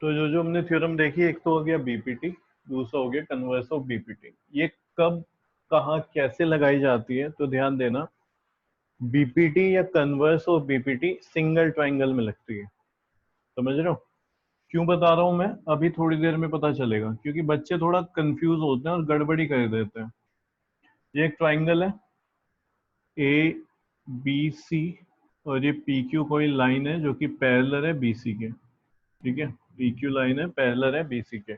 तो जो जो हमने थ्योरम देखी, एक तो हो गया बीपीटी, दूसरा हो गया कन्वर्स ऑफ बीपीटी। ये कब कहाँ कैसे लगाई जाती है तो ध्यान देना, बीपीटी या converse of BPT single triangle में लगती है। समझ रहे हो? क्यों बता रहा हूं मैं, अभी थोड़ी देर में पता चलेगा, क्योंकि बच्चे थोड़ा कंफ्यूज होते हैं और गड़बड़ी कर देते हैं। ये एक ट्राइंगल है ए बी सी, और ये पी क्यू कोई लाइन है जो कि पैरेलल है बीसी के। ठीक है, पी क्यू लाइन है, पैरेलल है बीसी के।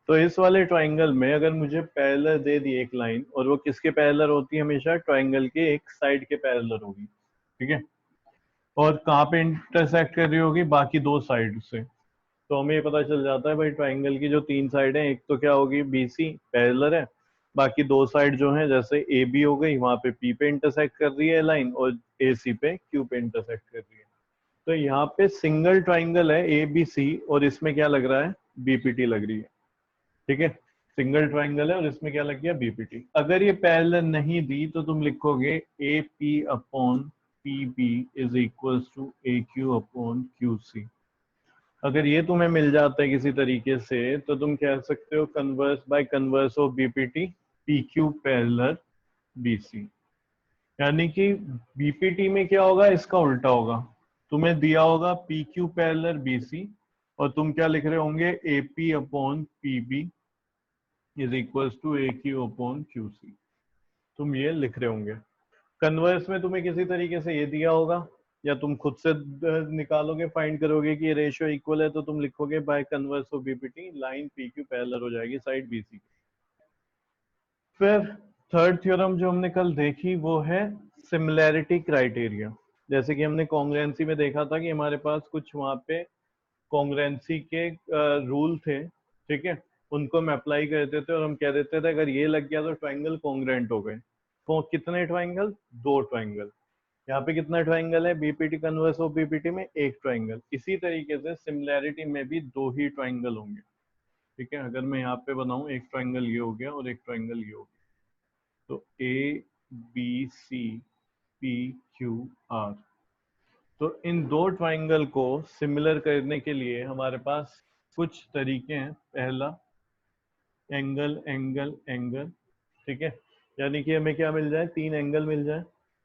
तो इस वाले ट्राइंगल में अगर मुझे पैरेलल दे दी एक लाइन, और वो किसके पैरेलल होती है? हमेशा ट्राइंगल के एक साइड के पैरेलल होगी। ठीक है, और कहाँ पे इंटरसेक्ट कर रही होगी? बाकी दो साइड से। तो हमें ये पता चल जाता है भाई, ट्राइंगल की जो तीन साइड है, एक तो क्या होगी? बीसी पैरेलल है, बाकी दो साइड जो है, जैसे ए बी हो गई, वहां पे पी पे इंटरसेक्ट कर रही है लाइन, और ए सी पे क्यू पे इंटरसेक्ट कर रही है। तो यहाँ पे सिंगल ट्राइंगल है ए बी सी, और इसमें क्या लग रहा है? बीपीटी लग रही है। ठीक है, सिंगल ट्राइंगल है और इसमें क्या लग गया? बीपीटी। अगर ये पैरेलल नहीं दी तो तुम लिखोगे A P upon P B is equal to A Q upon Q C. अगर ये तुम्हें मिल जाता है किसी तरीके से, तो तुम कह सकते हो converse by converse of BPT, P Q parallel BC. यानी कि बीपीटी में क्या होगा? इसका उल्टा होगा। तुम्हें दिया होगा पी क्यू पैरेलल बीसी, और तुम क्या लिख रहे होंगे? A P upon P B is equal to A Q upon Q C. तुम ये लिख रहे होंगे। कन्वर्स में तुम्हें किसी तरीके से ये दिया होगा, या तुम खुद से निकालोगे, फाइंड करोगे कि ये रेशियो इक्वल है, तो तुम लिखोगे by converse of BPT line P Q parallel हो जाएगी साइड बीसी। फिर थर्ड थ्योरम जो हमने कल देखी वो है सिमिलैरिटी क्राइटेरिया। जैसे कि हमने कॉन्ग्रुएंसी में देखा था कि हमारे पास कुछ वहां पे कॉन्ग्रुएंसी के रूल थे। ठीक है, उनको हम अप्लाई करते थे और हम कह देते थे अगर ये लग गया तो ट्राइंगल कॉन्ग्रुएंट हो गए। तो कितने ट्राइंगल? दो ट्राइंगल। यहाँ पे कितना ट्राइंगल है? बीपीटी कन्वर्स ऑफ बीपीटी में एक ट्राइंगल। इसी तरीके से सिमिलैरिटी में भी दो ही ट्राइंगल होंगे। ठीक है, अगर मैं यहाँ पे बनाऊं, एक ट्राइंगल ये हो गया और एक ट्राइंगल ये हो गया, तो A B C P Q R. तो इन दो ट्राइंगल को सिमिलर करने के लिए हमारे पास कुछ तरीके हैं। पहला, एंगल एंगल एंगल। ठीक है, यानी कि हमें क्या मिल जाए? तीन एंगल मिल जाए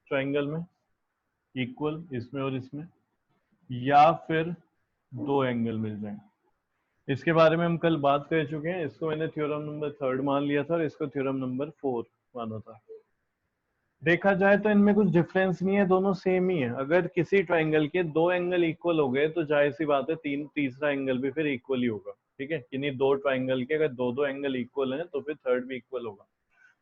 ट्राइंगल में, इक्वल इसमें और इसमें, या फिर दो एंगल मिल जाए। इसके बारे में हम कल बात कर चुके हैं। इसको मैंने थ्योरम नंबर 3 मान लिया था और इसको थ्योरम नंबर 4 माना था। देखा जाए तो इनमें कुछ डिफरेंस नहीं है, दोनों सेम ही है। अगर किसी ट्राइंगल के दो एंगल इक्वल हो गए तो जाहिर सी बात है तीसरा एंगल भी फिर इक्वल ही होगा। ठीक है, किन्हीं दो ट्राइंगल के अगर दो दो एंगल इक्वल हैं तो फिर थर्ड भी इक्वल होगा।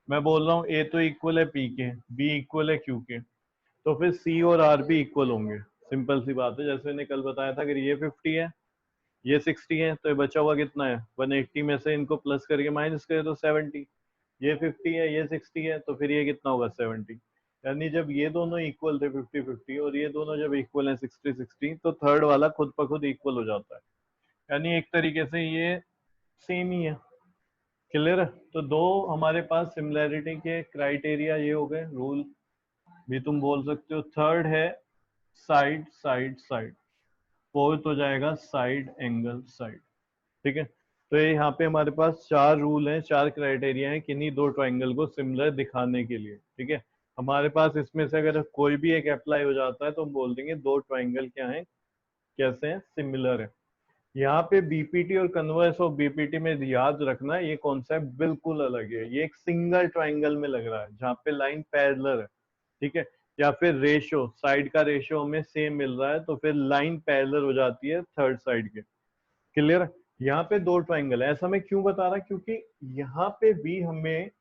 मैं बोल रहा हूँ ए तो इक्वल है पी के, बी इक्वल है क्यू के, तो फिर सी और आर भी इक्वल होंगे। सिंपल सी बात है। जैसे मैंने कल बताया था, अगर ये 50 है, ये 60 है, तो ये बचा हुआ कितना है? 180 में से इनको प्लस करके माइनस करें तो 70। ये 50 है, ये 60 है, तो फिर ये कितना होगा? 70। यानी जब ये दोनों इक्वल थे 50-50, और ये दोनों जब इक्वल हैं 60-60, तो थर्ड वाला खुद ब खुद इक्वल हो जाता है। यानी एक तरीके से ये सेम ही है। क्लियर है? तो दो हमारे पास सिमिलैरिटी के क्राइटेरिया ये हो गए, रूल भी तुम बोल सकते हो। थर्ड है साइड साइड साइड। फोर्थ हो जाएगा साइड एंगल साइड। ठीक है, तो ये यहाँ पे हमारे पास चार रूल हैं, चार क्राइटेरिया हैं किन्हीं दो ट्राइंगल को सिमिलर दिखाने के लिए। ठीक है, हमारे पास इसमें से अगर कोई भी एक अप्लाई हो जाता है तो हम बोल देंगे दो ट्राइंगल क्या हैं, कैसे हैं? सिमिलर है। यहाँ पे बीपीटी और कन्वर्स ऑफ बीपीटी में याद रखना, ये कॉन्सेप्ट बिल्कुल अलग है। ये एक सिंगल ट्राइंगल में लग रहा है जहाँ पे लाइन पैरेलल है। ठीक है, या फिर रेशो, साइड का रेशो हमें सेम मिल रहा है, तो फिर लाइन पैरेलल हो जाती है थर्ड साइड के। क्लियर? यहाँ पे दो ट्राइंगल है। ऐसा मैं क्यों बता रहा? क्योंकि यहाँ पे भी हमें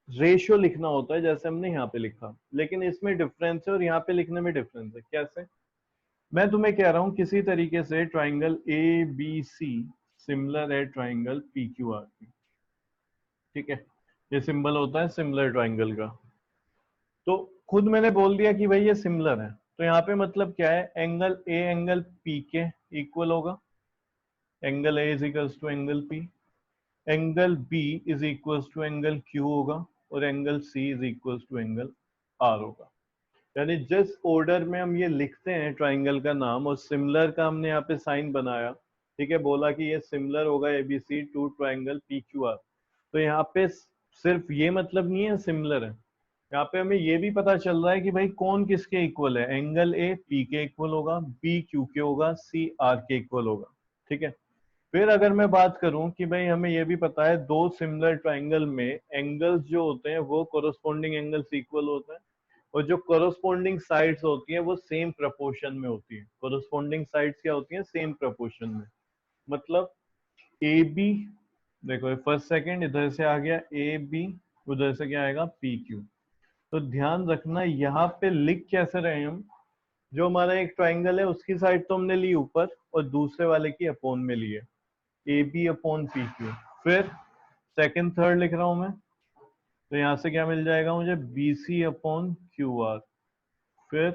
रेशियो लिखना होता है जैसे हमने यहाँ पे लिखा, लेकिन इसमें डिफरेंस है और यहाँ पे लिखने में डिफरेंस है। कैसे? मैं तुम्हें कह रहा हूं किसी तरीके से triangle A B C similar है ट्राइंगल पी क्यू आर की। ठीक है, ये सिंबल होता है सिमिलर ट्राइंगल का। तो खुद मैंने बोल दिया कि भाई ये सिमिलर है, तो यहाँ पे मतलब क्या है? एंगल ए एंगल पी के इक्वल होगा, angle A is equals to angle P. Angle B is equals to angle Q होगा, और angle C is equals to angle R होगा। यानी जिस ऑर्डर में हम ये लिखते हैं ट्राइंगल का नाम, और सिमिलर का हमने यहाँ पे साइन बनाया, ठीक है, बोला कि ये सिमिलर होगा ABC to triangle P Q R. तो यहाँ पे सिर्फ ये मतलब नहीं है सिमिलर है, यहाँ पे हमें ये भी पता चल रहा है कि भाई कौन किसके इक्वल है। एंगल ए पी के इक्वल होगा, बी क्यू के होगा, सी आर के इक्वल होगा। ठीक है, फिर अगर मैं बात करूं कि भाई हमें ये भी पता है दो सिमिलर ट्राइंगल में एंगल्स जो होते हैं वो कोरोस्पोंडिंग एंगल्स इक्वल होते हैं, और जो कोरोस्पोंडिंग साइड्स होती हैं वो सेम प्रपोर्शन में होती है। कोरोस्पोंडिंग साइड्स क्या होती हैं? सेम प्रपोर्शन में। मतलब ए बी, देखो फर्स्ट सेकंड इधर से आ गया ए बी, उधर से क्या आएगा पी क्यू। तो ध्यान रखना यहाँ पे लिख कैसे रहे हम, जो हमारा एक ट्राइंगल है उसकी साइड तो हमने ली ऊपर और दूसरे वाले की अपोन में ली है, A B upon P Q. फिर सेकंड थर्ड लिख रहा हूं मैं, तो यहां से क्या मिल जाएगा मुझे? B C upon Q R. फिर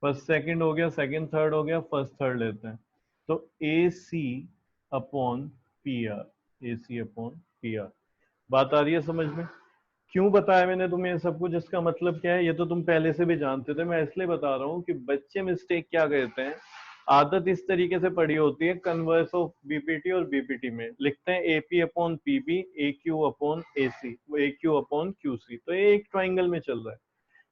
फर्स्ट सेकंड हो गया, सेकंड थर्ड हो गया, फर्स्ट थर्ड लेते हैं, तो ए C upon P are, A C upon P are. बात आ रही है समझ में? क्यों बताया मैंने तुम्हें ये सब कुछ, इसका मतलब क्या है ये तो तुम पहले से भी जानते थे, मैं इसलिए बता रहा हूँ कि बच्चे मिस्टेक क्या करते हैं, आदत इस तरीके से पड़ी होती है, कन्वर्स ऑफ बीपीटी और बीपीटी में लिखते हैं एपी अपॉन पीबी, ए क्यू अपॉन ए सी, ए क्यू अपॉन क्यू सी। तो ये एक ट्राइंगल में चल रहा है।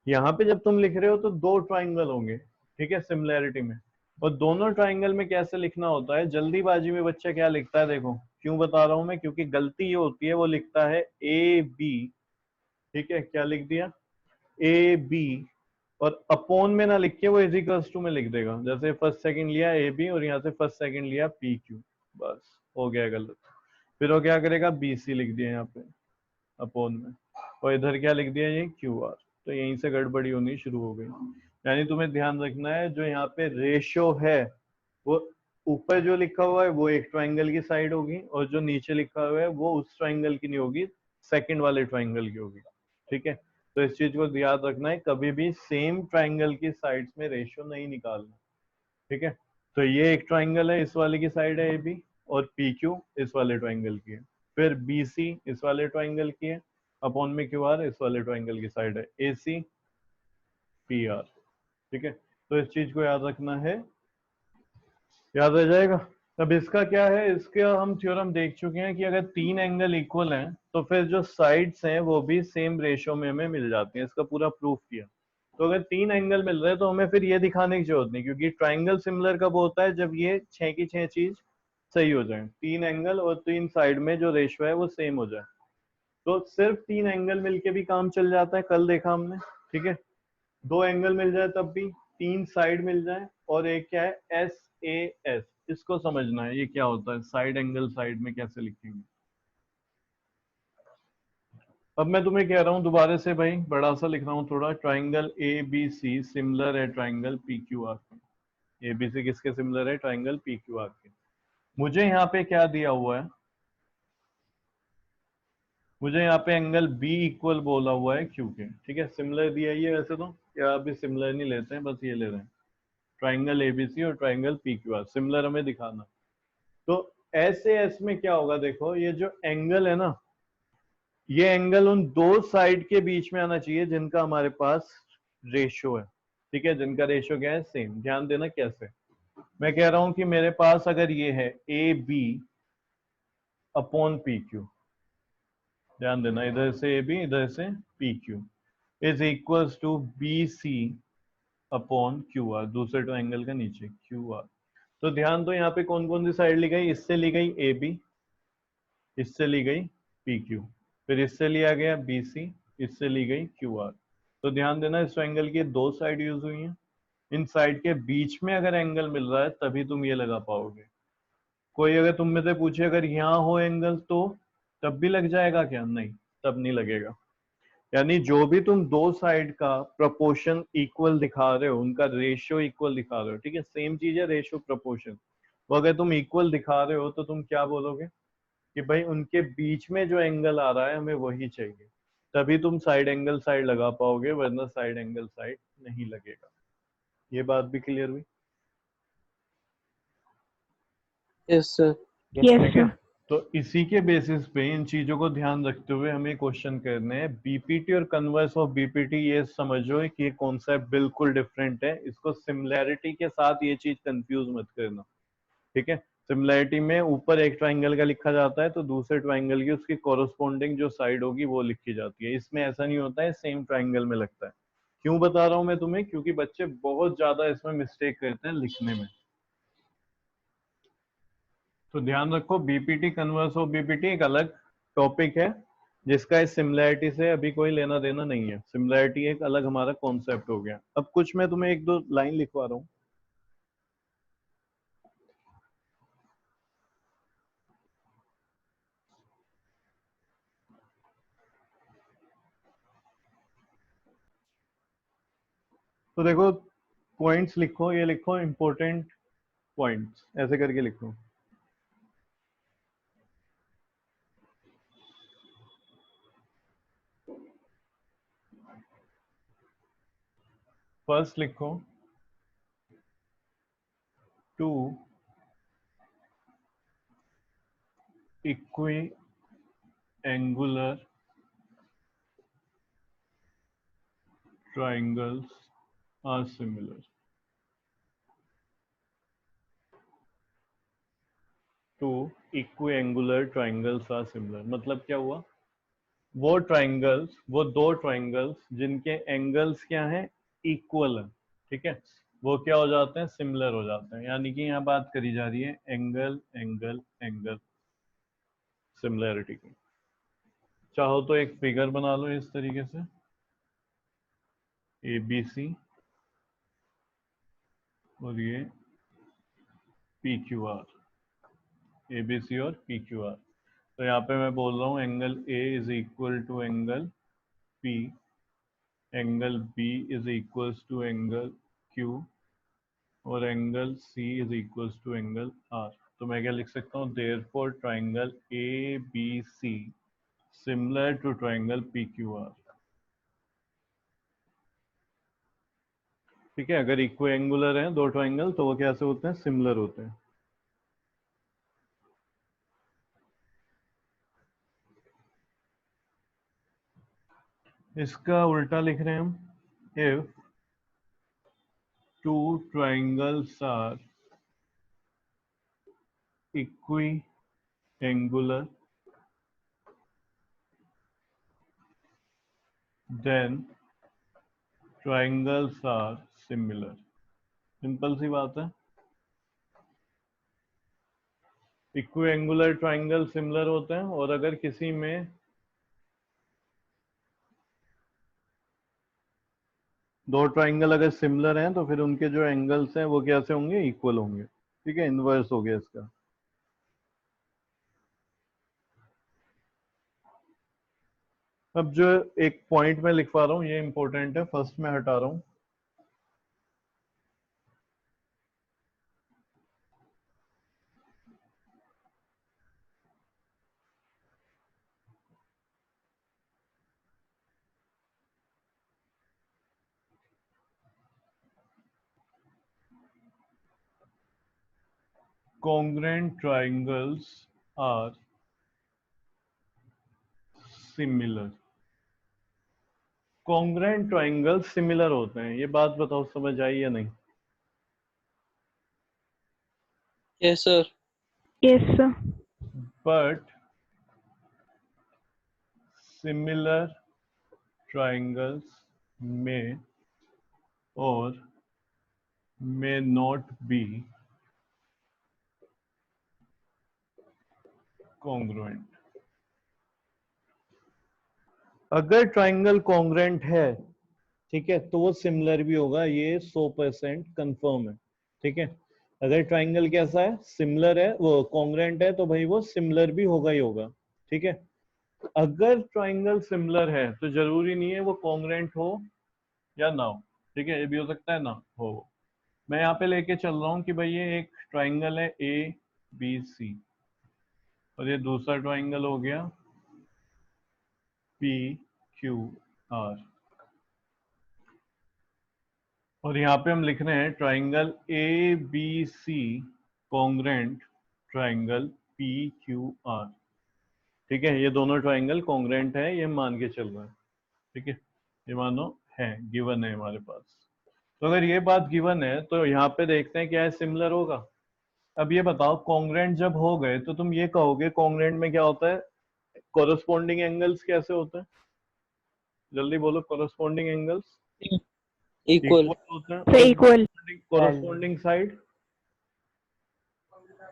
यहाँ पे जब तुम लिख रहे हो तो दो ट्राइंगल होंगे, ठीक है, सिमिलैरिटी में। और दोनों ट्राइंगल में कैसे लिखना होता है, जल्दीबाजी में बच्चा क्या लिखता है, देखो क्यों बता रहा हूं मैं, क्योंकि गलती ये होती है वो लिखता है ए बी, ठीक है, क्या लिख दिया ए बी, और अपोन में ना लिख के वो इज इक्वल्स टू में लिख देगा। जैसे फर्स्ट सेकंड लिया ए बी और यहाँ से फर्स्ट सेकंड लिया पी क्यू, बस हो गया गलत। फिर वो क्या करेगा, बी सी लिख दिया यहाँ पे अपोन में, और इधर क्या लिख दिया ये क्यू आर। तो यहीं से गड़बड़ी होनी शुरू हो गई। यानी तुम्हें ध्यान रखना है जो यहाँ पे रेशो है वो ऊपर जो लिखा हुआ है वो एक ट्राइंगल की साइड होगी, और जो नीचे लिखा हुआ है वो उस ट्राइंगल की नहीं होगी, सेकंड वाले ट्राइंगल की होगी। ठीक है, तो इस चीज को याद रखना है, कभी भी सेम ट्राइंगल की साइड्स में रेशियो नहीं निकालना। ठीक है, तो ये एक ट्राइंगल है, इस वाले की साइड है ए बी, और पी क्यू इस वाले ट्राइंगल की है। फिर बी सी इस वाले ट्राइंगल की है, अपॉन में क्यू आर इस वाले ट्राइंगल की साइड है, ए सी पी आर। ठीक है, तो इस चीज को याद रखना है, याद रह जाएगा। अब इसका क्या है, इसका हम थ्योरम देख चुके हैं कि अगर तीन एंगल इक्वल हैं तो फिर जो साइड्स हैं वो भी सेम रेशियो में हमें मिल जाती हैं, इसका पूरा प्रूफ किया। तो अगर तीन एंगल मिल रहे हैं तो हमें फिर ये दिखाने की जरूरत नहीं, क्योंकि ट्राइंगल सिमिलर कब होता है, जब ये 6 की 6 चीज सही हो जाए, तीन एंगल और तीन साइड में जो रेशियो है वो सेम हो जाए। तो सिर्फ तीन एंगल मिलके भी काम चल जाता है, कल देखा हमने। ठीक है, दो एंगल मिल जाए तब भी, तीन साइड मिल जाए, और एक क्या है एस ए एस, इसको समझना है ये क्या होता है, साइड एंगल साइड में कैसे लिखेंगे। अब मैं तुम्हें कह रहा हूं दोबारा से भाई, बड़ा सा लिख रहा हूं थोड़ा, triangle A B C similar है ट्राइंगल पी क्यू आर के। ए बी सी किसके सिमिलर है, ट्राइंगल पी क्यू आर के। मुझे यहाँ पे क्या दिया हुआ है, मुझे यहाँ पे एंगल बी इक्वल बोला हुआ है क्यू के। ठीक है, सिमिलर दिया ही है वैसे तो, या अभी सिमिलर नहीं लेते हैं, बस ये ले रहे हैं ट्राइंगल एबीसी और triangle P Q are, similar हमें दिखाना। तो ऐसे एस में क्या होगा, देखो ये जो एंगल है ना, ये एंगल उन दो साइड के बीच में आना चाहिए जिनका हमारे पास रेशियो है। ठीक है, जिनका रेशियो क्या है, सेम। ध्यान देना कैसे, मैं कह रहा हूं कि मेरे पास अगर ये है A B upon P Q, ध्यान देना इधर से ए बी इधर से P Q is equals to B C upon Q R, दूसरे ट्राइंगल का नीचे क्यू आर। तो ध्यान दो यहाँ पे कौन कौन सी साइड ली गई, इससे ली गई ए बी, इससे ली गई पी क्यू, फिर इससे लिया गया बी सी, इससे ली गई क्यू आर। तो ध्यान देना इस ट्राइंगल की दो साइड यूज हुई हैं, इन साइड के बीच में अगर एंगल मिल रहा है तभी तुम ये लगा पाओगे। कोई अगर तुम में से पूछे अगर यहाँ हो एंगल तो तब भी लग जाएगा क्या, नहीं तब नहीं लगेगा। यानी जो भी तुम दो साइड का प्रोपोर्शन इक्वल दिखा रहे हो, उनका रेशियो इक्वल दिखा रहे हो, ठीक है, सेम चीज है रेशियो प्रोपोर्शन, वो अगर तुम इक्वल दिखा रहे हो तो तुम क्या बोलोगे कि भाई उनके बीच में जो एंगल आ रहा है हमें वही चाहिए, तभी तुम साइड एंगल साइड लगा पाओगे, वरना साइड एंगल साइड नहीं लगेगा। ये बात भी क्लियर हुई? Yes sir. यस ठीक है, सर। तो इसी के बेसिस पे इन चीजों को ध्यान रखते हुए हमें क्वेश्चन करने हैं। बीपीटी और कन्वर्स ऑफ बीपीटी ये समझो कि ये कॉन्सेप्ट बिल्कुल डिफरेंट है, इसको सिमिलैरिटी के साथ ये चीज कंफ्यूज मत करना। ठीक है, सिमिलैरिटी में ऊपर एक ट्राइंगल का लिखा जाता है तो दूसरे ट्राइंगल की उसकी कोरोस्पोंडिंग जो साइड होगी वो लिखी जाती है। इसमें ऐसा नहीं होता है, सेम ट्राइंगल में लगता है। क्यों बता रहा हूं मैं तुम्हें? क्योंकि बच्चे बहुत ज्यादा इसमें मिस्टेक करते हैं लिखने में। तो ध्यान रखो, बीपीटी कन्वर्स ऑफ बीपीटी एक अलग टॉपिक है जिसका इस सिमिलैरिटी से अभी कोई लेना देना नहीं है। सिमिलैरिटी एक अलग हमारा कॉन्सेप्ट हो गया। अब कुछ मैं तुम्हें एक दो लाइन लिखवा रहा हूँ। तो देखो, पॉइंट्स लिखो, ये लिखो इंपॉर्टेंट पॉइंट्स, ऐसे करके लिखो। फर्स्ट लिखो two equiangular triangles are similar। Two equiangular triangles are similar मतलब क्या हुआ? वो ट्राइंगल्स, वो दो ट्राइंगल्स जिनके एंगल्स क्या हैं, इक्वल है, ठीक है, वो क्या हो जाते हैं, सिमिलर हो जाते हैं। यानी कि यहाँ बात करी जा रही है एंगल एंगल एंगल सिमिलैरिटी की। चाहो तो एक फिगर बना लो इस तरीके से, ए बी सी और ये P Q R, A B C और पी क्यू आर। तो यहाँ पे मैं बोल रहा हूँ angle A is equal to angle P, angle B is equals to angle Q और angle C is equals to angle R. तो मैं क्या लिख सकता हूँ, therefore triangle A B C similar to triangle P Q R. ठीक है, अगर इक्विएंगुलर हैं दो ट्राइंगल तो वो कैसे होते हैं, सिमिलर होते हैं। इसका उल्टा लिख रहे हैं हम, if two triangles are equiangular then triangles are similar। Simple सी बात है, इक्विएंगुलर ट्राइंगल सिमिलर होते हैं और अगर किसी में दो ट्राइंगल अगर सिमिलर हैं तो फिर उनके जो एंगल्स हैं वो कैसे होंगे, इक्वल होंगे। ठीक है, इनवर्स हो गया इसका। अब जो एक पॉइंट में लिखवा रहा हूँ ये इंपॉर्टेंट है, फर्स्ट में हटा रहा हूँ। Congruent triangles are similar। Congruent triangle similar होते हैं, ये बात बताओ समझ आई या नहीं? Yes, sir. Yes, sir. But similar triangles में और may not be congruent। अगर ट्राइंगल कॉन्ग्रेंट है, ठीक है, तो वो सिमिलर भी होगा, ये 100% कंफर्म है। ठीक है, अगर ट्राइंगल कैसा है, सिमिलर है, वो कॉन्ग्रेंट है, तो भाई वो सिमिलर भी होगा ही होगा। ठीक है, अगर ट्राइंगल सिमिलर है तो जरूरी नहीं है वो कॉन्ग्रेंट हो या ना हो। ठीक है, ये भी हो सकता है ना हो। मैं यहाँ पे लेके चल रहा हूँ कि भाई ये एक ट्राइंगल है ए बी सी और ये दूसरा ट्राइंगल हो गया पी क्यू आर और यहाँ पे हम लिख रहे हैं triangle A B C congruent triangle P Q R. ठीक है, ये दोनों ट्राइंगल कॉन्ग्रेंट है, ये मान के चल रहा है। ठीक है, ये मानो है, गिवन है हमारे पास। तो अगर ये बात गिवन है तो यहाँ पे देखते हैं क्या है, सिमिलर होगा। अब ये बताओ कॉन्ग्रेंट जब हो गए तो तुम ये कहोगे कॉन्ग्रेंट में क्या होता है, कोरस्पॉन्डिंग एंगल्स कैसे होते हैं, जल्दी बोलो, कोरस्पॉन्डिंग एंगल्स इक्वल। इक्वल होते हैं, से और equal. Corresponding side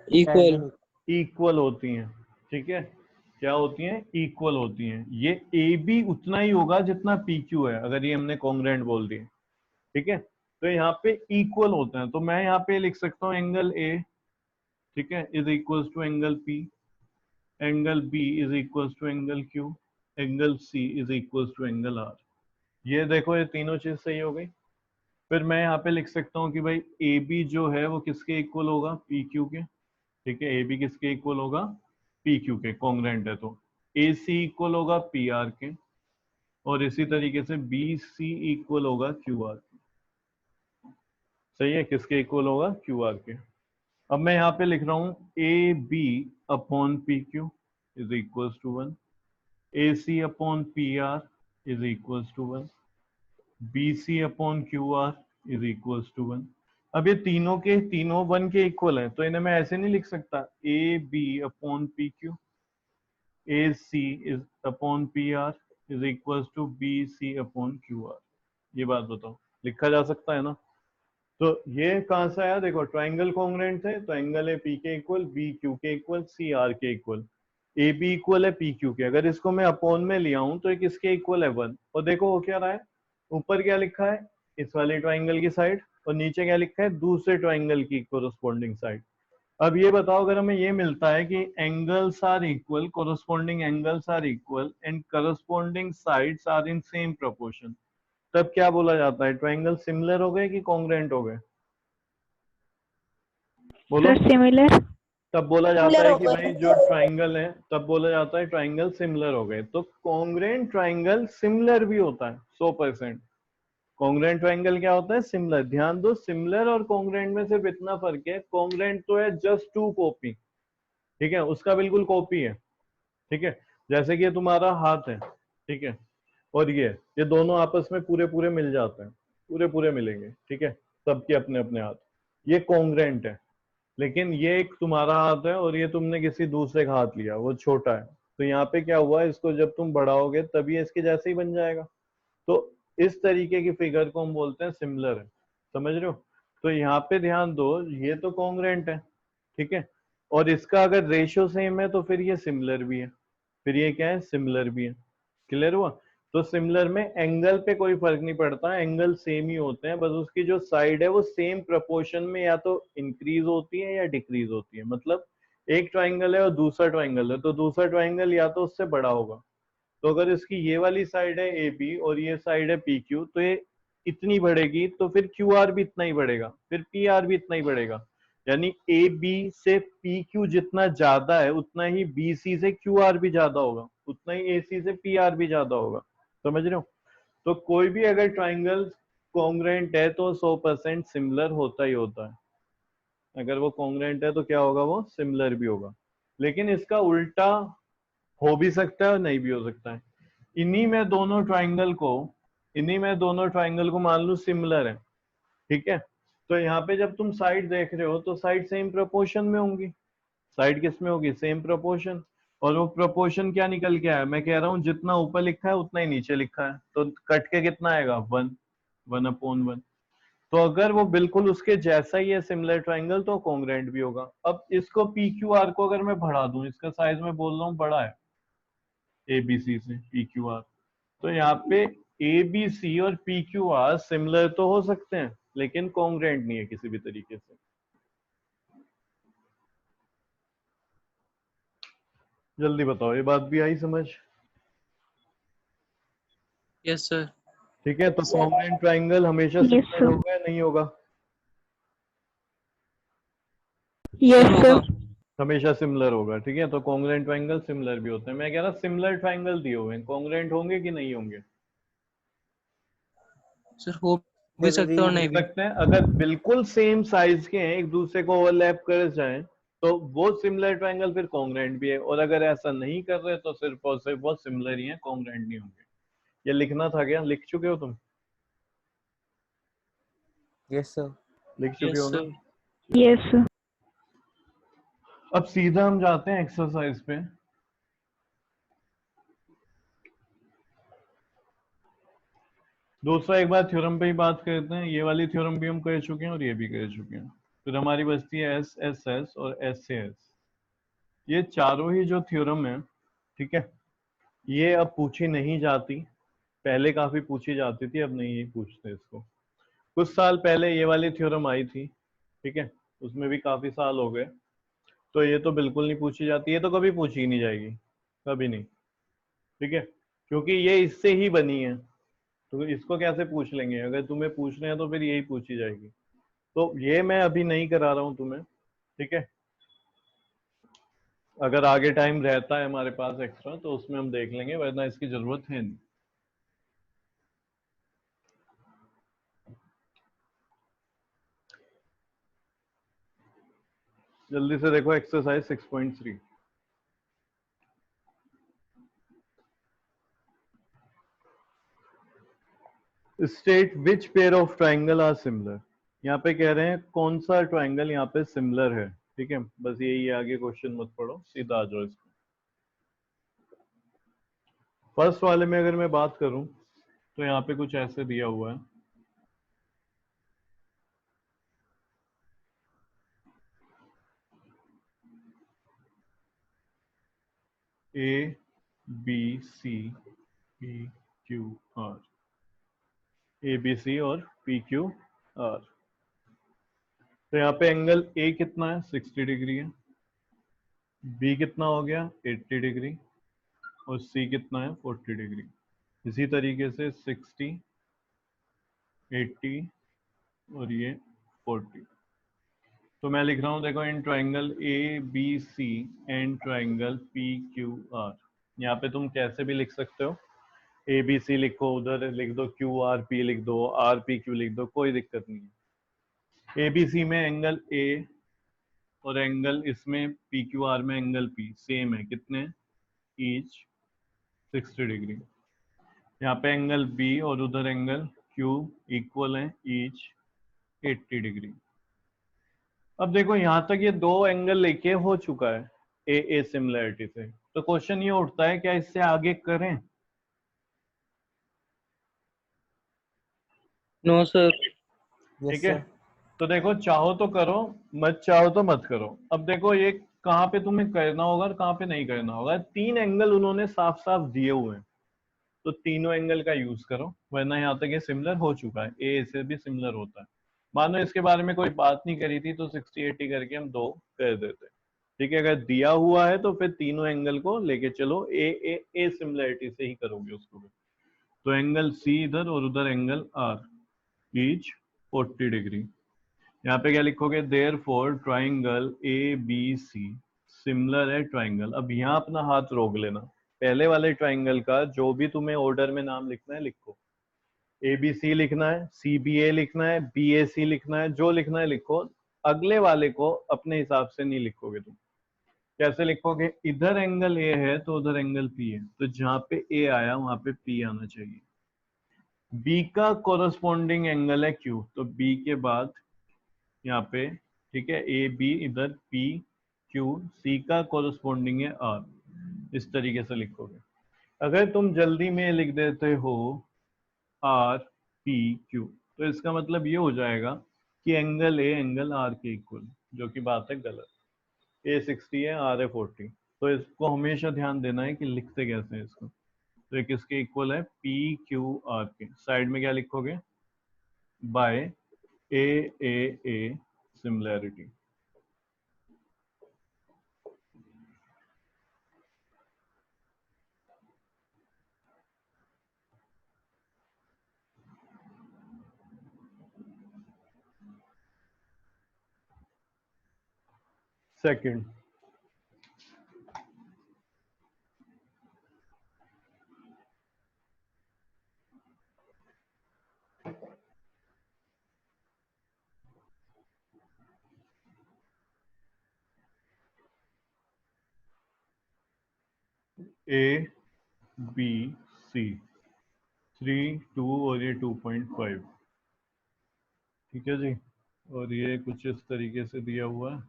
equal. Equal होती हैं। ठीक है, क्या होती हैं, इक्वल होती हैं। ये ए बी उतना ही होगा जितना पी क्यू है, अगर ये हमने कॉन्ग्रेंट बोल दिए। ठीक है, तो यहाँ पे इक्वल होते हैं, तो मैं यहाँ पे लिख सकता हूँ एंगल ए, ठीक है, is equal to angle P, angle B is equal to angle Q, angle C is equal to angle R. ये देखो ये तीनों चीज सही हो गई। फिर मैं यहाँ पे लिख सकता हूँ कि भाई ए बी जो है वो किसके इक्वल होगा, पी क्यू के। ठीक है, ए बी किसके इक्वल होगा, पी क्यू के, कॉन्ग्रेंट है तो। ए सी इक्वल होगा पी आर के, और इसी तरीके से बी सी इक्वल होगा क्यू आर के। सही है, किसके इक्वल होगा, क्यू आर के। अब मैं यहाँ पे लिख रहा हूँ A B upon P Q is equal to 1, A C upon P R is equal to 1, B C upon Q R is equal to 1। अब ये तीनों के तीनों 1 के इक्वल हैं, तो इन्हें मैं ऐसे नहीं लिख सकता, A B upon P Q, A C is upon P R is equal to B C upon Q R. ये बात बताओ, लिखा जा सकता है ना। तो ये कहां से आया, देखो ट्राइंगल कॉन्ग्रेंट थे, तो एंगल है पी के इक्वल, बी क्यू के इक्वल, सी आर के इक्वल, ए बी इक्वल है पी क्यू के। अगर इसको मैं अपॉन में लिया हूं तो ये किसके इक्वल है, 1। और देखो वो क्या रहा है, ऊपर क्या लिखा है, इस वाले ट्राइंगल की साइड, और नीचे क्या लिखा है, दूसरे ट्राइंगल की कोरस्पॉन्डिंग साइड। अब ये बताओ अगर हमें ये मिलता है कि angles are equal, corresponding angles are equal and corresponding sides are in same proportion, तब क्या बोला जाता है, ट्राइंगल सिमिलर हो गए कि कॉन्ग्रेंट हो गए, बोलो। Sir similar. तब बोला जाता है कि भाई जो ट्राइंगल है, तब बोला जाता है ट्राइंगल सिमिलर हो गए। तो कॉन्ग्रेंट ट्राइंगल सिमिलर भी होता है 100%। कॉन्ग्रेंट ट्राइंगल क्या होता है, सिमिलर। ध्यान दो, सिमिलर और कॉन्ग्रेंट में सिर्फ इतना फर्क है, कॉन्ग्रेंट तो है जस्ट टू कॉपी, ठीक है, उसका बिल्कुल कॉपी है। ठीक है, जैसे कि ये तुम्हारा हाथ है, ठीक है, और ये दोनों आपस में पूरे पूरे मिल जाते हैं, पूरे पूरे मिलेंगे, ठीक है, सबके अपने अपने हाथ, ये कॉन्ग्रेंट है। लेकिन ये एक तुम्हारा हाथ है और ये तुमने किसी दूसरे का हाथ लिया, वो छोटा है, तो यहाँ पे क्या हुआ, इसको जब तुम बढ़ाओगे तभी इसके जैसे ही बन जाएगा। तो इस तरीके की फिगर को हम बोलते हैं सिमिलर है, समझ रहे हो। तो यहाँ पे ध्यान दो, ये तो कॉन्ग्रेंट है, ठीक है, और इसका अगर रेशियो सेम है तो फिर ये सिमिलर भी है, फिर ये क्या है, सिमिलर भी है। क्लियर हुआ। तो सिमिलर में एंगल पे कोई फर्क नहीं पड़ता, एंगल सेम ही होते हैं, बस उसकी जो साइड है वो सेम प्रोपोर्शन में या तो इंक्रीज होती है या डिक्रीज होती है। मतलब एक ट्राइंगल है और दूसरा ट्राइंगल है, तो दूसरा ट्राइंगल या तो उससे बड़ा होगा। तो अगर इसकी ये वाली साइड है ए बी और ये साइड है पी क्यू, तो ये इतनी बढ़ेगी, तो फिर क्यू आर भी इतना ही बढ़ेगा, फिर पी आर भी इतना ही बढ़ेगा। यानी ए बी से पी क्यू जितना ज्यादा है, उतना ही बी सी से क्यू आर भी ज्यादा होगा, उतना ही ए सी से पी आर भी ज्यादा होगा। समझ रहे हो। तो कोई भी अगर ट्राइंगल कॉन्ग्रेंट है तो 100% सिमिलर होता ही होता है। अगर वो कॉन्ग्रेंट है तो क्या होगा, वो सिमिलर भी होगा। लेकिन इसका उल्टा हो भी सकता है और नहीं भी हो सकता है। इन्हीं में दोनों ट्राइंगल को इन्हीं में दोनों ट्राइंगल को मान लो सिमिलर है, ठीक है, तो यहाँ पे जब तुम साइड देख रहे हो तो साइड सेम प्रोपोर्शन में होंगी। साइड किस में होगी, सेम प्रोपोर्शन। और वो प्रोपोर्शन क्या निकल के आया, मैं कह रहा हूँ जितना ऊपर लिखा है उतना ही नीचे लिखा है, तो कट के कितना आएगा, 1, 1/1। तो अगर वो बिल्कुल उसके जैसा ही है सिमिलर ट्राइंगल, तो कॉन्ग्रेंट भी होगा। अब इसको पी क्यू आर को अगर मैं बढ़ा दूं, इसका साइज मैं बोल रहा हूँ बड़ा है ए बी सी से पी क्यू आर, तो यहाँ पे ए बी सी और पी क्यू आर सिमिलर तो हो सकते हैं, लेकिन कॉन्ग्रेंट नहीं है किसी भी तरीके से। जल्दी बताओ, ये बात भी आई समझ। Yes sir. ठीक है, तो कॉन्ग्रेंट ट्राइंगल हमेशा यस सिमिलर सर। होगा या नहीं होगा, यस सर सर। होगा। हमेशा सिमिलर होगा। ठीक है, तो कॉन्ग्रेंट ट्राइंगल सिमिलर भी होते हैं। मैं कह रहा सिमिलर ट्राइंगल दिए हुए हैं, कॉन्ग्रेंट होंगे कि नहीं होंगे, सर हो भी सकते हैं और हो नहीं भी। सकते हैं। अगर बिल्कुल सेम साइज के हैं, एक दूसरे को ओवरलैप कर जाएं, तो वो सिमिलर ट्राइंगल फिर कॉन्ग्रेंट भी है। और अगर ऐसा नहीं कर रहे तो सिर्फ और सिर्फ वो सिमिलर ही है, कॉन्ग्रेंट नहीं होंगे। ये लिखना था क्या, लिख चुके हो तुम, यस सर। लिख चुके यस हो ना। सर। Yes sir. अब सीधा हम जाते हैं एक्सरसाइज पे। दूसरा एक बार थ्योरम पे ही बात करते हैं। ये वाली थ्योरम भी हम कर चुके हैं और ये भी कर चुके हैं। फिर हमारी बचती है एस एस एस और एस से एस। ये चारों ही जो थ्योरम है, ठीक है, ये अब पूछी नहीं जाती। पहले काफी पूछी जाती थी, अब नहीं पूछते इसको। कुछ साल पहले ये वाली थ्योरम आई थी, ठीक है, उसमें भी काफी साल हो गए। तो ये तो बिल्कुल नहीं पूछी जाती, ये तो कभी पूछी ही नहीं जाएगी, कभी नहीं, ठीक है, क्योंकि ये इससे ही बनी है। तो इसको कैसे पूछ लेंगे? अगर तुम्हें पूछना है तो फिर यही पूछी जाएगी। तो ये मैं अभी नहीं करा रहा हूं तुम्हें, ठीक है। अगर आगे टाइम रहता है हमारे पास एक्स्ट्रा तो उसमें हम देख लेंगे, वरना इसकी जरूरत है नहीं। जल्दी से देखो exercise 6.3। State which pair of triangle are similar. यहाँ पे कह रहे हैं कौन सा ट्राइंगल यहाँ पे सिमिलर है, ठीक है। बस यही है, आगे क्वेश्चन मत पढ़ो, सीधा आ जाओ इसमें। फर्स्ट वाले में अगर मैं बात करूं तो यहाँ पे कुछ ऐसे दिया हुआ है। A B C P Q R, A B C और पी क्यू आर। तो यहाँ पे एंगल ए कितना है? 60 डिग्री है। बी कितना हो गया? 80 डिग्री। और सी कितना है? 40 डिग्री। इसी तरीके से 60, 80 और ये 40। तो मैं लिख रहा हूं, देखो, in triangle A B C and triangle P Q R. यहाँ पे तुम कैसे भी लिख सकते हो, ए बी सी लिखो, उधर लिख दो क्यू आर पी लिख दो, आर पी क्यू लिख दो, कोई दिक्कत नहीं है। ए बी सी में एंगल ए और एंगल इसमें पी क्यू आर में एंगल पी सेम है, कितने? Each 60 degree. यहाँ पे एंगल बी और उधर एंगल क्यू इक्वल है, ईच 80 डिग्री। अब देखो यहाँ तक ये दो एंगल लेके हो चुका है ए सिमिलरिटी से। तो क्वेश्चन ये उठता है, क्या इससे आगे करें? No sir. ठीक है, तो देखो, चाहो तो करो, मत चाहो तो मत करो। अब देखो ये कहाँ पे तुम्हें करना होगा और कहाँ पे नहीं करना होगा। तीन एंगल उन्होंने साफ साफ दिए हुए हैं, तो तीनों एंगल का यूज करो, वरना यहाँ तक ये सिमिलर हो चुका है, ए से भी सिमिलर होता है। मानो इसके बारे में कोई बात नहीं करी थी तो 60-80 करके हम दो कर देते, ठीक है। अगर दिया हुआ है तो फिर तीनों एंगल को लेके चलो, ए सिमिलरिटी से ही करोगे उसको भी। तो एंगल सी इधर और उधर एंगल आर, ईच 40 डिग्री। यहाँ पे क्या लिखोगे? Therefore triangle A B C similar है ट्राइंगल। अब यहाँ अपना हाथ रोक लेना, पहले वाले ट्राइंगल का जो भी तुम्हें ऑर्डर में नाम लिखना है लिखो। ए बी सी लिखना है, सी बी ए लिखना है, बी ए सी लिखना है, जो लिखना है लिखो। अगले वाले को अपने हिसाब से नहीं लिखोगे तुम। कैसे लिखोगे? इधर एंगल ए है तो उधर एंगल पी है, तो जहां पे ए आया वहां पे पी आना चाहिए। बी का कोरस्पॉन्डिंग एंगल है क्यू, तो बी के बाद यहाँ पे, ठीक है, ए बी इधर पी क्यू, सी का कोरस्पॉन्डिंग है आर। इस तरीके से लिखोगे। अगर तुम जल्दी में लिख देते हो आर पी क्यू, तो इसका मतलब ये हो जाएगा कि एंगल ए एंगल आर के इक्वल, जो कि बात है गलत। ए 60 है, आर है 40। तो इसको हमेशा ध्यान देना है कि लिखते कैसे हैं इसको। तो ये किसके इक्वल है? पी क्यू आर के। साइड में क्या लिखोगे? By A A A similarity. Second, A B C 3 2 और ये 2.5, ठीक है जी। और ये कुछ इस तरीके से दिया हुआ है।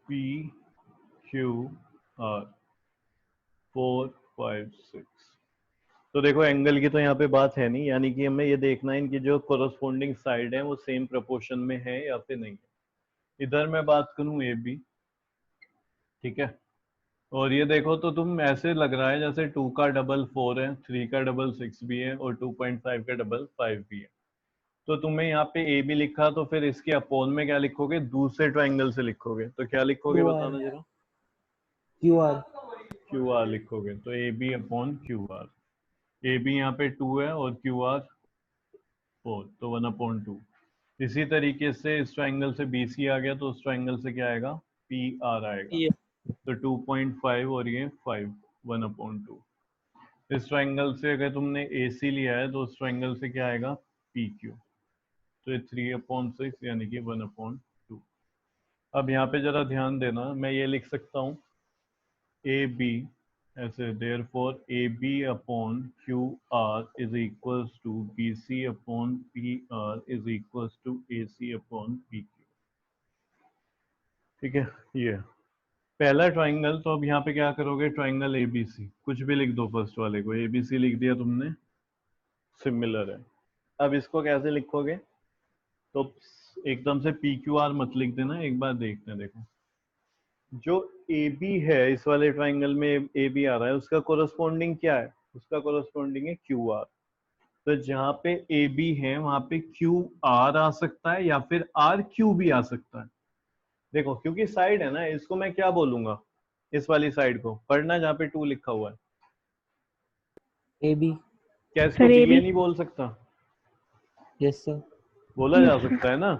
P Q R 4 5 6। तो देखो एंगल की तो यहाँ पे बात है नहीं, यानी कि हमें ये देखना है इनकी जो कोरस्पोंडिंग साइड है वो सेम प्रोपोर्शन में है या फिर नहीं है। इधर मैं बात करूं ए बी, ठीक है, और ये देखो तो तुम ऐसे लग रहा है जैसे 2 का डबल 4 है, 3 का डबल 6 भी है और 2.5 का डबल 5 भी है। तो तुम्हें यहाँ पे ए बी लिखा, तो फिर इसके अपोन में क्या लिखोगे, दूसरे ट्राइंगल से लिखोगे, तो क्या लिखोगे क्यू बताना आर जरा। क्यू आर क्यू आर लिखोगे, तो A B upon Q R. A B यहाँ पे 2 है और क्यू आर 4, तो 1/2। इसी तरीके से इस ट्राइंगल से बी सी आ गया, तो उस ट्राइंगल से क्या आएगा, पी आर आएगा। ये तो 2.5 और ये 5, 1/2। इस ट्राइंगल से अगर तुमने ए सी लिया है तो उस ट्राइंगल से क्या आएगा, पी क्यू। तो ये 3/6 यानी कि 1/2। अब यहाँ पे जरा ध्यान देना, मैं ये लिख सकता हूँ ए बी ऐसे, therefore A B upon Q R is equals to B C upon P R is equals to A C upon P Q. ठीक है, ये पहला ट्राइंगल। तो अब यहाँ पे क्या करोगे, ट्राइंगल ए बी सी कुछ भी लिख दो, फर्स्ट वाले को ए बी सी लिख दिया तुमने, सिमिलर है। अब इसको कैसे लिखोगे, तो एकदम से पी क्यू आर मत लिख देना, एक बार देखते हैं। देखो जो ए बी है, इस वाले ट्राइंगल में ए बी आ रहा है, उसका कोरस्पॉन्डिंग क्या है, उसका कोरस्पॉन्डिंग है क्यू आर। तो जहाँ पे ए बी है वहां पे क्यू आर आ सकता है या फिर आर क्यू भी आ सकता है। देखो क्योंकि साइड है ना, इसको मैं क्या बोलूंगा, इस वाली साइड को पढ़ना जहाँ पे 2 लिखा हुआ है, ए बी। क्या इसको sir B A A B. नहीं बोल सकता, यस सर। बोला जा यस सर। सकता है ना।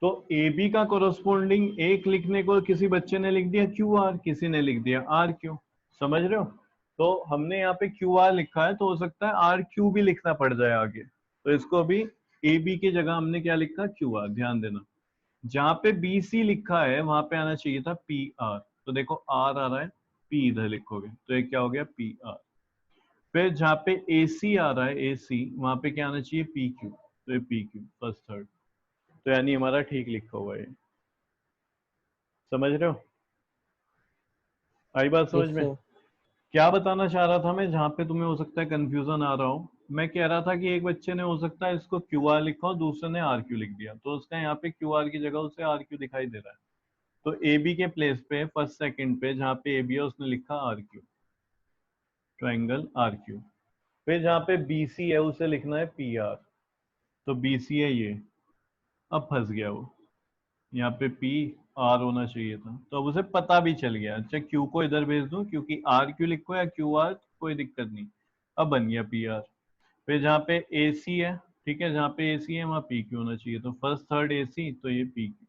तो ए बी का कोरस्पोंडिंग एक लिखने को किसी बच्चे ने लिख दिया क्यू आर, किसी ने लिख दिया आर क्यू, समझ रहे हो। तो हमने यहाँ पे क्यू आर लिखा है, तो हो सकता है आर क्यू भी लिखना पड़ जाए आगे, तो इसको अभी ए बी की जगह हमने क्या लिखा, क्यू आर। ध्यान देना, जहां पे बी सी लिखा है वहां पे आना चाहिए था पी आर। तो देखो आर आ रहा है, पी इधर लिखोगे, तो ये क्या हो गया, पी आर। फिर जहाँ पे ए सी आ रहा है, ए सी, वहां पे क्या आना चाहिए, पी क्यू, तो ये पी क्यू फर्स्ट थर्ड। तो यानी हमारा ठीक लिखा हुआ है, समझ रहे हो, आई बात समझ यस में। सर। क्या बताना चाह रहा था मैं, जहाँ पे तुम्हें हो सकता है कंफ्यूजन आ रहा हो, मैं कह रहा था कि एक बच्चे ने हो सकता है इसको क्यू आर लिखा और दूसरे ने आर क्यू लिख दिया, तो उसका यहाँ पे क्यू आर की जगह उसे आर क्यू दिखाई दे रहा है। तो ए बी के प्लेस पे फर्स्ट सेकंड पे जहाँ पे ए बी है उसने लिखा R Q, triangle R Q. फिर जहाँ पे बी सी है उसे लिखना है पी आर, तो बी सी है ये, अब फंस गया वो, यहाँ पे पी आर होना चाहिए था, तो अब उसे पता भी चल गया। अच्छा क्यू को इधर भेज दूं, क्योंकि आर क्यू लिखो या क्यू आर कोई दिक्कत नहीं, अब बन गया पी आर। फिर जहाँ पे ए सी है, ठीक है, जहाँ पे ए सी है वहाँ पी क्यू होना चाहिए, तो फर्स्ट थर्ड ए सी, तो ये पी क्यू,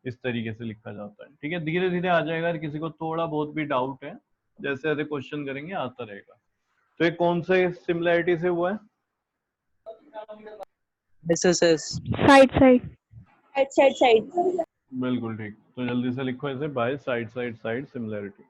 इस तरीके से लिखा जाता है। ठीक है, धीरे धीरे आ जाएगा, अगर किसी को थोड़ा बहुत भी डाउट है जैसे जैसे क्वेश्चन करेंगे आता रहेगा। तो ये कौन से सिमिलैरिटी से हुआ है, SSS साइड साइड। साइड। बिल्कुल ठीक। तो जल्दी से लिखो इसे, by side side side similarity.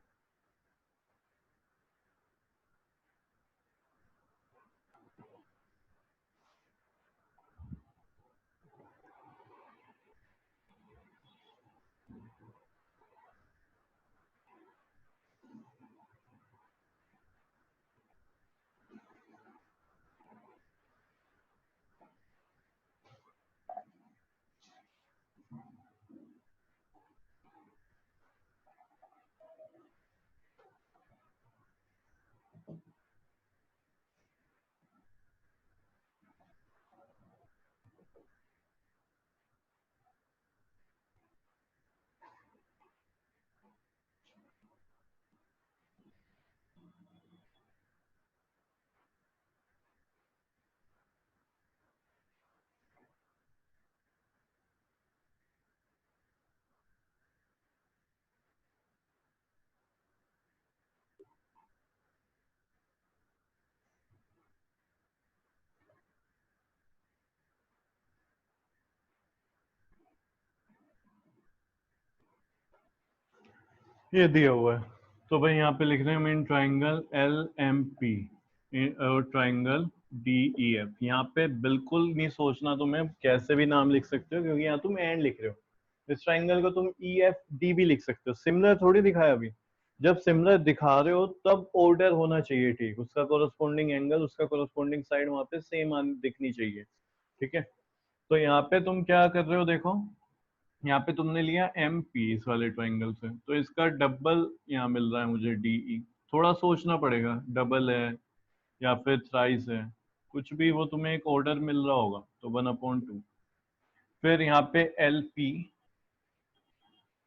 ये दिया हुआ है, तो भाई यहाँ पे लिख रहे हैं mean triangle L M P और ट्राइंगल डी ई एफ। यहाँ पे बिल्कुल नहीं सोचना तुम्हें, कैसे भी नाम लिख सकते हो, क्योंकि यहाँ तुम एंड लिख रहे हो, इस ट्राइंगल को तुम ई एफ डी भी लिख सकते हो, सिमिलर थोड़ी दिखाया अभी। जब सिमिलर दिखा रहे हो तब ऑर्डर होना चाहिए ठीक, उसका कोरस्पोंडिंग एंगल, उसका कोरस्पोंडिंग साइड वहां पे सेम दिखनी चाहिए, ठीक है। तो यहाँ पे तुम क्या कर रहे हो, देखो यहाँ पे तुमने लिया एम पी इस वाले ट्राइंगल से, तो इसका डबल यहाँ मिल रहा है मुझे डी ई। थोड़ा सोचना पड़ेगा, डबल है या फिर थ्राइस है, कुछ भी वो तुम्हें एक ऑर्डर मिल रहा होगा, तो 1/2। फिर यहाँ पे एल पी,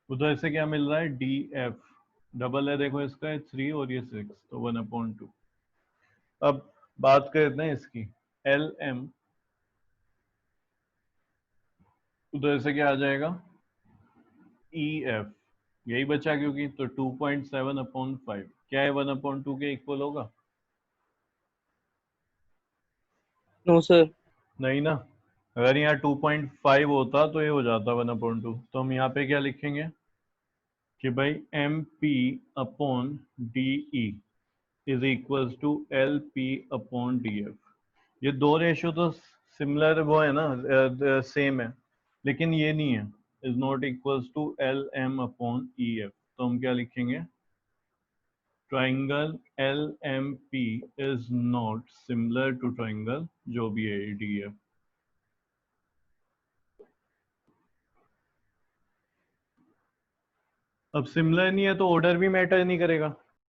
उधर से क्या मिल रहा है डी एफ, डबल है देखो इसका है 3 और ये 6, तो 1/2। अब बात करते हैं इसकी, एल एम, उधर से क्या आ जाएगा ई एफ, यही बचा क्योंकि, तो 2.7/5 क्या है 1/2 के इक्वल होगा? No sir. नहीं ना, अगर यहाँ 2.5 होता तो ये हो जाता 1/2। तो हम यहाँ पे क्या लिखेंगे कि भाई M P upon D E is equals to L P upon D F. ये दो रेशियो तो सिमिलर वो है ना, सेम है, लेकिन ये नहीं है, is not equals to L M upon E F. तो हम क्या लिखेंगे, triangle L M P is not similar to triangle जो भी है डी एफ। अब सिमिलर नहीं है तो ऑर्डर भी मैटर नहीं करेगा,